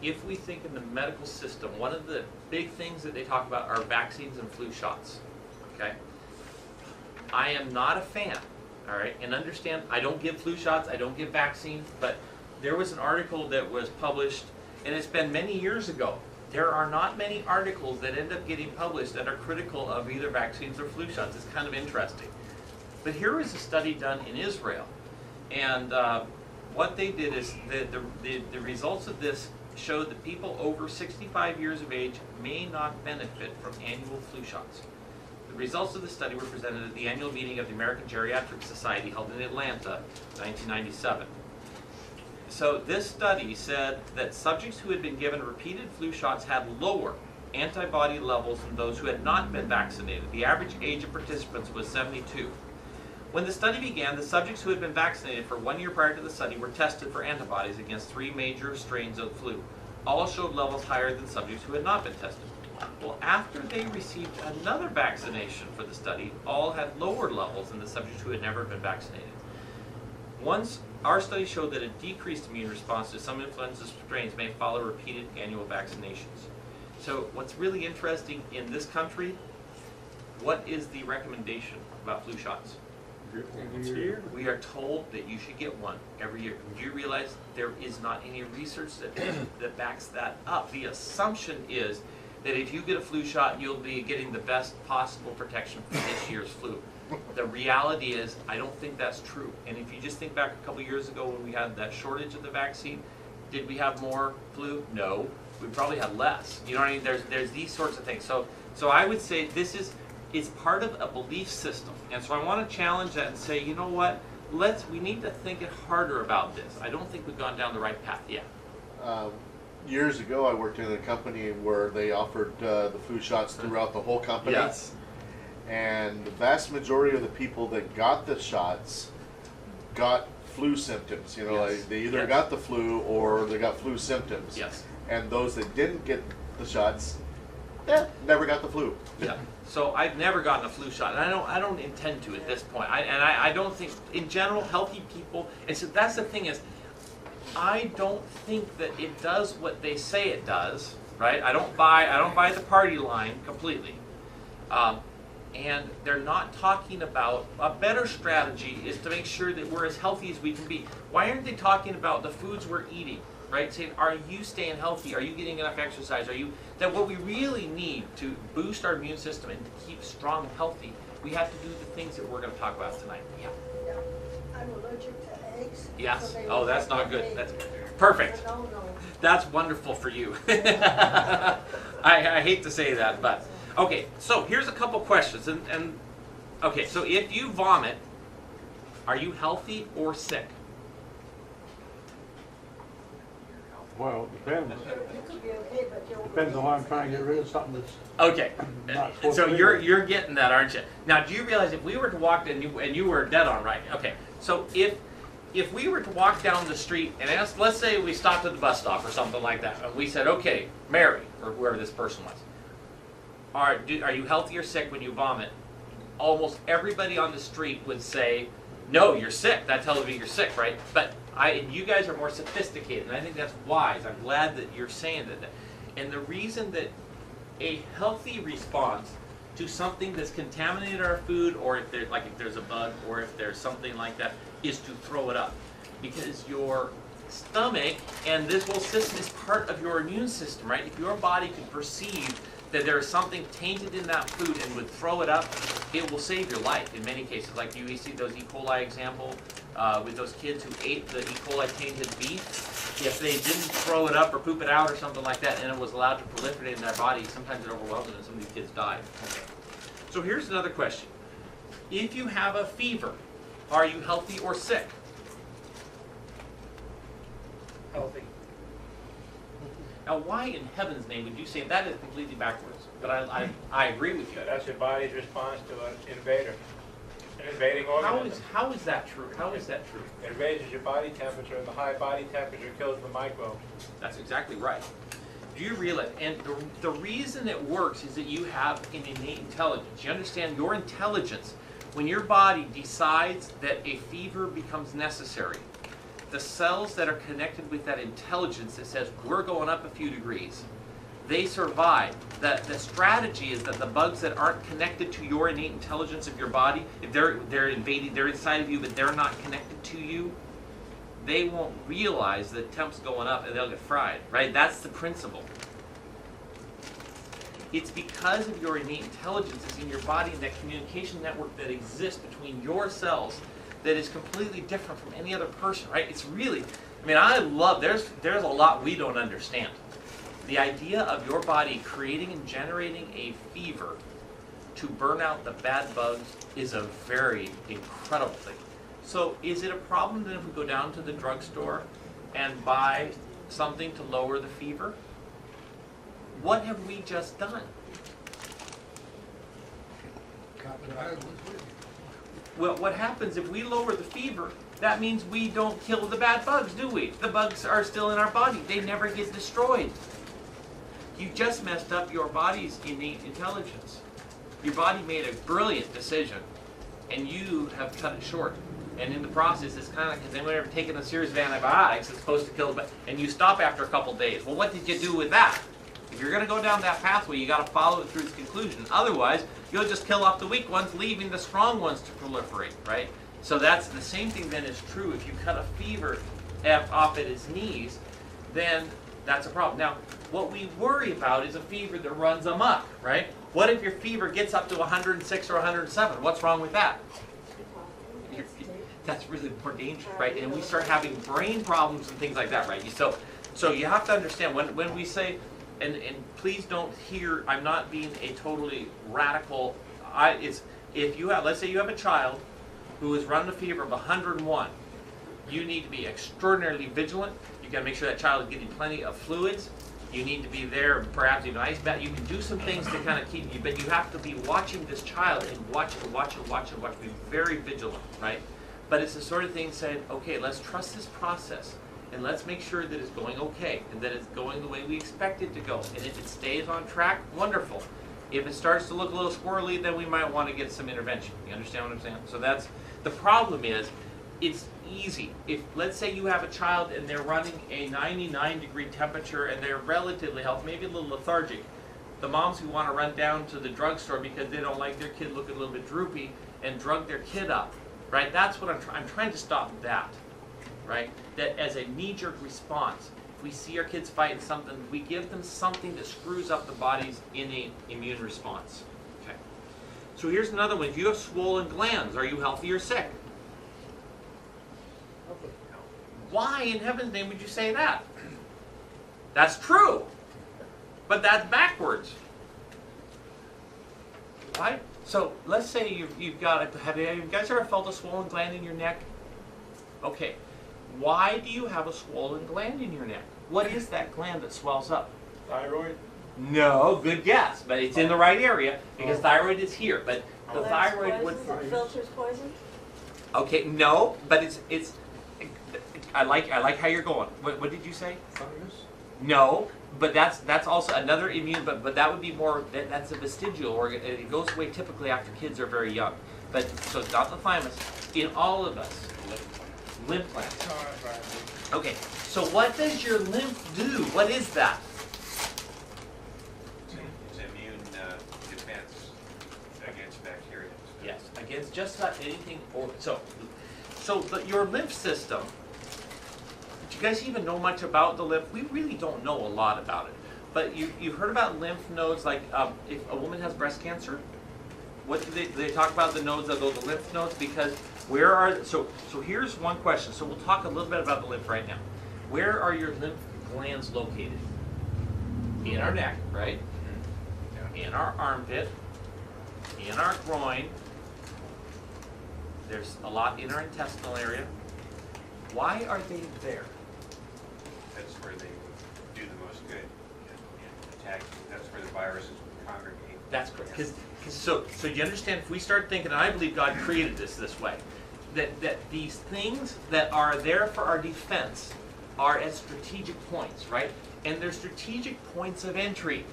if we think in the medical system, one of the big things that they talk about are vaccines and flu shots, okay? I am not a fan, all right? And understand, I don't give flu shots, I don't give vaccines, but there was an article that was published, and it's been many years ago. There are not many articles that end up getting published that are critical of either vaccines or flu shots. It's kind of interesting. But here was a study done in Israel, and what they did is the results of this showed that people over 65 years of age may not benefit from annual flu shots. The results of the study were presented at the annual meeting of the American Geriatric Society held in Atlanta, 1997. So this study said that subjects who had been given repeated flu shots had lower antibody levels than those who had not been vaccinated. The average age of participants was 72. When the study began, the subjects who had been vaccinated for 1 year prior to the study were tested for antibodies against 3 major strains of flu. All showed levels higher than subjects who had not been tested. Well, after they received another vaccination for the study, all had lower levels than the subjects who had never been vaccinated. Once our study showed that a decreased immune response to some influenza strains may follow repeated annual vaccinations. So what's really interesting in this country, what is the recommendation about flu shots? Every year. We are told that you should get one every year. Do you realize there is not any research that backs that up? The assumption is that if you get a flu shot, you'll be getting the best possible protection from this year's flu. The reality is, I don't think that's true. And if you just think back a couple years ago when we had that shortage of the vaccine, did we have more flu? No. We probably had less. You know what I mean? There's these sorts of things. So I would say this is part of a belief system. And so I want to challenge that and say, you know what? We need to think harder about this. I don't think we've gone down the right path yet. Years ago, I worked in a company where they offered the flu shots throughout the whole company. Yes. And the vast majority of the people that got the shots got flu symptoms. You know, Yes. like they either Yes. got the flu or they got flu symptoms. Yes. And those that didn't get the shots, never got the flu. Yeah. So I've never gotten a flu shot, and I don't intend to at this point. I don't think, in general, healthy people. And so that's the thing is, I don't think that it does what they say it does. Right? I don't buy the party line completely. And they're not talking about a better strategy is to make sure that we're as healthy as we can be. Why aren't they talking about the foods we're eating? Right? Saying, are you staying healthy? Are you getting enough exercise? That what we really need to boost our immune system and to keep strong and healthy, we have to do the things that we're going to talk about tonight. Yeah. Yeah. I'm allergic to eggs. Yes. So they Oh, look that's like not good. egg. That's perfect. No, no. That's wonderful for you. I hate to say that, but okay. So here's a couple questions, and okay. So if you vomit, are you healthy or sick? Well, it depends. You could be okay, but you'll. Depends on why I'm trying to get rid of something that's Okay. not supposed So to be you're there. getting that, aren't you? Now, do you realize if we were to walk and you were dead on right? Okay. So if we were to walk down the street and let's say we stopped at the bus stop or something like that, and we said, okay, Mary or whoever this person was, are you healthy or sick when you vomit? Almost everybody on the street would say, no, you're sick. That tells me you're sick, right? But you guys are more sophisticated, and I think that's wise. I'm glad that you're saying that. And the reason that a healthy response to something that's contaminated our food, or if there's a bug, or if there's something like that, is to throw it up, because your stomach and this whole system is part of your immune system, right? If your body can perceive that there is something tainted in that food and would throw it up, it will save your life in many cases. Like you see those E. coli example with those kids who ate the E. coli tainted beef. If they didn't throw it up or poop it out or something like that, and it was allowed to proliferate in their body, sometimes it overwhelmed them and some of these kids died. Okay. So here's another question. If you have a fever, are you healthy or sick? Healthy. Now, why in heaven's name would you say that is completely backwards? But I agree with you. That's your body's response to an invader, an invading organism. How is that true? How is that true? It raises your body temperature, and the high body temperature kills the microbes. That's exactly right. Do you realize? And the reason it works is that you have an innate intelligence. You understand your intelligence. When your body decides that a fever becomes necessary, the cells that are connected with that intelligence that says we're going up a few degrees, they survive. The strategy is that the bugs that aren't connected to your innate intelligence of your body, if they're invading, they're inside of you, but they're not connected to you, they won't realize the temp's going up and they'll get fried, right? That's the principle. It's because of your innate intelligence that's in your body and that communication network that exists between your cells that is completely different from any other person, right? It's really, I mean, I love, there's a lot we don't understand. The idea of your body creating and generating a fever to burn out the bad bugs is a very incredible thing. So is it a problem then if we go down to the drugstore and buy something to lower the fever? What have we just done? Well, what happens if we lower the fever, that means we don't kill the bad bugs, do we? The bugs are still in our body. They never get destroyed. You just messed up your body's innate intelligence. Your body made a brilliant decision, and you have cut it short. And in the process, it's kind of like, has anyone ever taken a series of antibiotics that's supposed to kill the bug, and you stop after a couple days? Well, what did you do with that? If you're going to go down that pathway, you got to follow it through its conclusion. Otherwise, you'll just kill off the weak ones, leaving the strong ones to proliferate, right? So that's the same thing then is true. If you cut a fever off at its knees, then that's a problem. Now, what we worry about is a fever that runs amok, right? What if your fever gets up to 106 or 107? What's wrong with that? That's really more dangerous, right? And we start having brain problems and things like that, right? So you have to understand when we say, and please don't hear, I'm not being a totally radical. If you have, let's say you have a child who is running a fever of 101, you need to be extraordinarily vigilant. You got to make sure that child is getting plenty of fluids. You need to be there, perhaps even ice bath. You can do some things to kind of keep you, but you have to be watching this child and watch. Be very vigilant, right? But it's the sort of thing saying, okay, let's trust this process, and let's make sure that it's going okay, and that it's going the way we expect it to go. And if it stays on track, wonderful. If it starts to look a little squirrely, then we might want to get some intervention. You understand what I'm saying? So that's, the problem is, it's easy. If, let's say you have a child and they're running a 99-degree temperature and they're relatively healthy, maybe a little lethargic, the moms who want to run down to the drugstore because they don't like their kid looking a little bit droopy and drug their kid up, right? That's what I'm trying to stop that, right? That as a knee-jerk response, if we see our kids fighting something, we give them something that screws up the body's innate immune response. Okay. So here's another one. If you have swollen glands, are you healthy or sick? Why in heaven's name would you say that? That's true, but that's backwards. Right? So let's say you've got have you guys ever felt a swollen gland in your neck? Okay. Why do you have a swollen gland in your neck? What is that gland that swells up? Thyroid? No, good guess, but it's in the right area because thyroid is here. But the Well, thyroid would. Filters poison? Okay, no, but it's. I like how you're going. What did you say? Fungus? No, but that's also another immune. But that would be more. That's a vestigial organ. It goes away typically after kids are very young. But so it's not the thymus. In all of us, lymph glands. Okay, so what does your lymph do? What is that? It's immune defense against bacteria. Yes, against just about anything. Your lymph system. Do you guys even know much about the lymph? We really don't know a lot about it. But you've heard about lymph nodes, like if a woman has breast cancer, what do they talk about the nodes of those lymph nodes? Because so here's one question. So we'll talk a little bit about the lymph right now. Where are your lymph glands located? In our neck, right? In our armpit, in our groin. There's a lot in our intestinal area. Why are they there? That's where they do the most good in attacking. That's where the viruses would congregate. That's correct. So you understand, if we start thinking, and I believe God created this way, that these things that are there for our defense are at strategic points, right? And they're strategic points of entry.